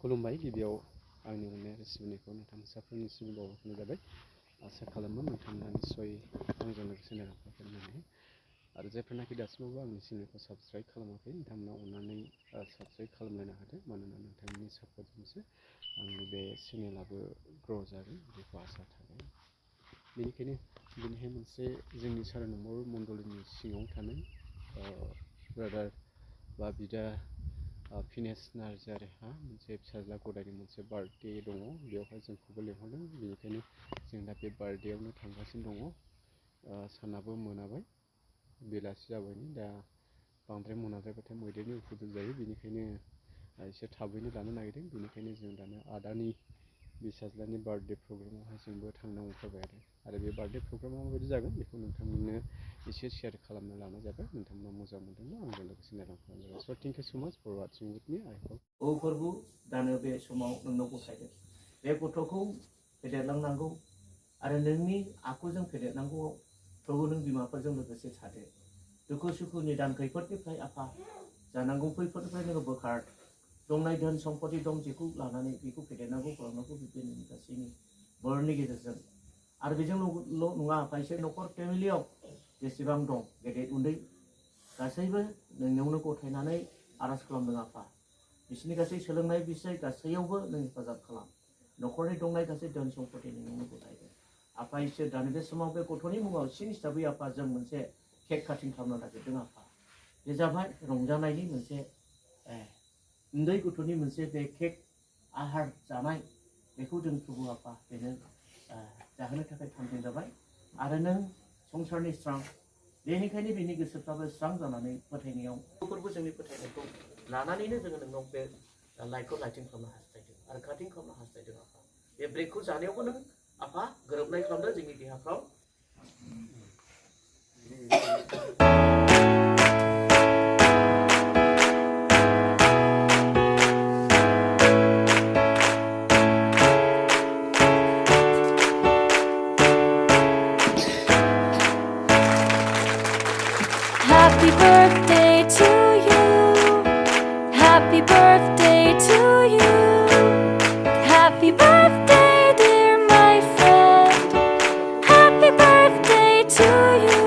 खुलुमबाय गिबियाव आंनि अननाय आरो सिबिनायखौ नोंथां साफ्रोमनिसिम बावहरनाय जाबाय। आसा खालामो नोंथांमोना निस्सय आंजों लोगोसे नायलांफागोन होननानै आरो जायफोरनाखि दासिमावबो आंनि चेनेलखौ साबस्क्राइब खालामाखै नोंथांमोना अननानै साबस्क्राइब खालामलायनो हादों मानोना नोंथांनि सापर्टजोंसो आंनि बे चेनेलाबो ग्र' जागोन बेखौ आसा थाबाय। बेनिखायनो दिनैहाय मोनसे जोंनि 4 नम्बर मण्डलनि सिङाव थानाय ब्रादार बा बिदा फिनेस नार्जारिहा मोनसे फिसाज्ला गदायनि मोनसे बार्थडे दङ। बेवहाय जोंखौबो लेंहरदों, बेनिखायनो जों दा बे बार्थडेआवनो थांगासिनो दङ। सानाबो मोनाबाय, बेलासि जाबायनि दा बांद्राय मोनाद्रायबाथाय मैदेरनि उपद्रब जायो, बेनिखायनो एसे थाबैनो लानो नागिरदों। बेनिखायनो जों दानो आदानि फिसाज्लानि बार्थडे प्रग्रामावहाय जोंबो थांनो ओंखारबाय आरो बे बार्थडे प्रग्रामा माबायदि जागोन बेखौ नोंथांमोननो एसे शेयार खालामनो लानाय जाबाय। नोंथांमोना मोजां मोनदोंब्ला आंजों लोगोसे नायलांफानो जाबाय। स' thank you so much for watching with me. I hope औ फोरबो दानो बे समाव नोंनाव गथायदों। बे गथ'खौ फेदेरलांनांगौ आरो नोंनि आखुजों फेदेरनांगौ। प्रभु नों बिमाफोरजों लोगोसे थादो। दुखु सुखु निदान खैफोदनिफ्राय आफा जानांगौ खैफोदनिफ्राय नोङो बोखार। दंनाय धोन सम्पति दं जेखौ लानानै बेखौ फेदेरनांगौ खालामनांगौ बे नोंनि गासैनि बोरनि गेजेरजों आरो बेजोंल' नङा खायसे न'खर फेमिलियाव जेसेबां दं गेदेर उन्दै गासैबो नोंनियावनो गथायनानै आर'ज खालामदों आफा। बिसोरनि गासै सोलोंनाय बिसय गासैयावबो नों हेफाजाब खालाम। न'खरनि दंनाय गासै धोन सम्पति नोंनावनो गथायदों आफा। इसोर दानि बे समाव बे गथ'नि मुङाव सिन हिसाबै आफा जों मोनसे केक काटिं खालामनो नागिरदों आफा। बे जाबाय रंजानायनि मोनसे उन्दै गथ'नि मोनसे बे केक आहार जानाय बेखौ जों प्रभु आफा बेनो जाहोनो थाखाय थांखि जाबाय आरो नों संसारनि स्रां बेनिखायनो बेनि गोसोफ्राबो स्रां जानानै फोथायनायाव फोरबो जोंनि फोथायनायखौ लानानैनो जोङो नोंनाव बे लाइटखौ लाइटिं खालामनो हास्थायदों आरो काटिं खालामनो हास्थायदों आफा। बे ब्रेकखौ जानायावबो नों आफा गोरोबनाय खालामदों जोंनि देहाफ्राव। Happy birthday to you. Happy birthday to you. Happy birthday, dear my friend. Happy birthday to you.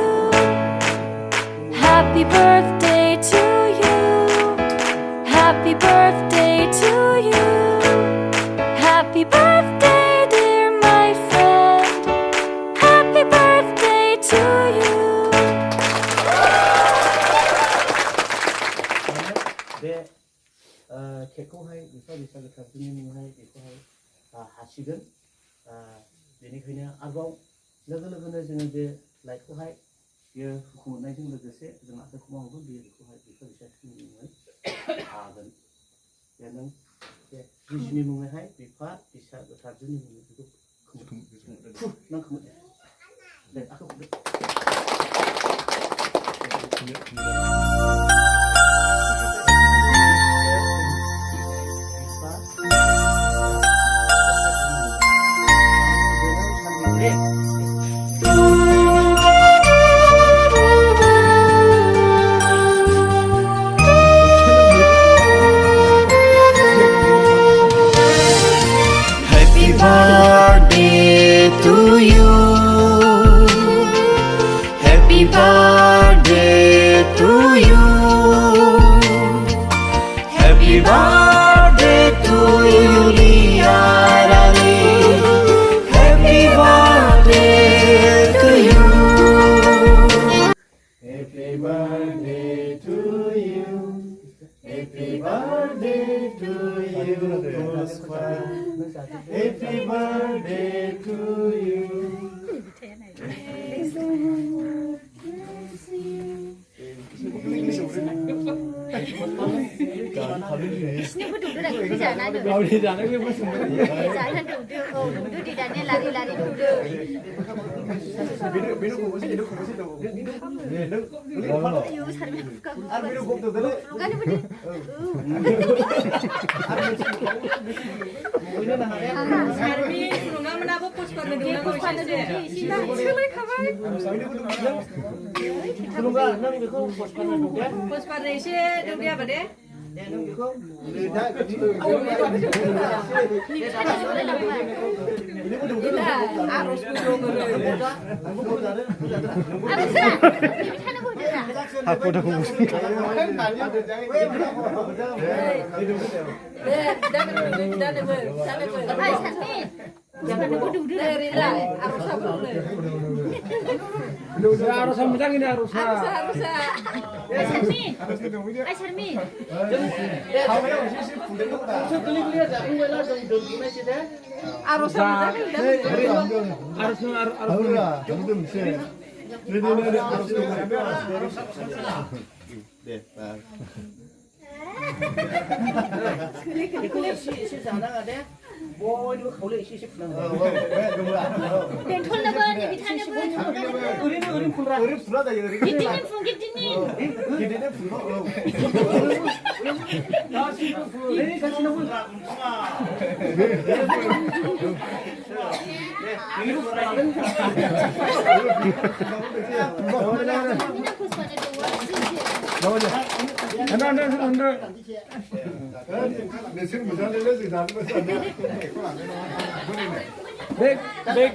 Happy birthday to you. Happy birthday to you. Happy birthday, dear my friend. Happy birthday to you. बे केकखौहाय बिफा गोथारनि मुङावहाय बेखौहाय हासिगोन। बेनिखायनो आरोबाव लोगो लोगोनो जोङो बे लाइटखौहाय बियो हुखुमोननायजों लोगोसे जों आखाइखौ मावगोन बेयो बेखौहाय बिफा गोथारनि मुङै हागोन। बे नों बे जिसुनि मुङैहाय बिफा गोथारनि मुङै बेखौ नों खोमोदो दे आखाइखौ हमदो। Happy birthday to you. Happy birthday to you. Happy birthday to you, Liarani. Happy birthday to you. Happy birthday to you. Happy birthday to you, Prosper. Happy birthday to you. Siapa duduk dah kita jalan tu. Kau di jalan ke apa semua? Jalan duduk, oh duduk di dalam lari-lari duduk. Biru kumpul tu. Ayo sarmi buka. Biru kumpul tu. Bukan ni benda. Sarmi, runga mana aku push कर दे push कर दे सीधा चले खबर खुलुमबा नों बेखौ post खालामनो दं दे push कर दे इसे दं दे बदे 네, 너 이거 Arusa menang ini arusa. Baik, baik,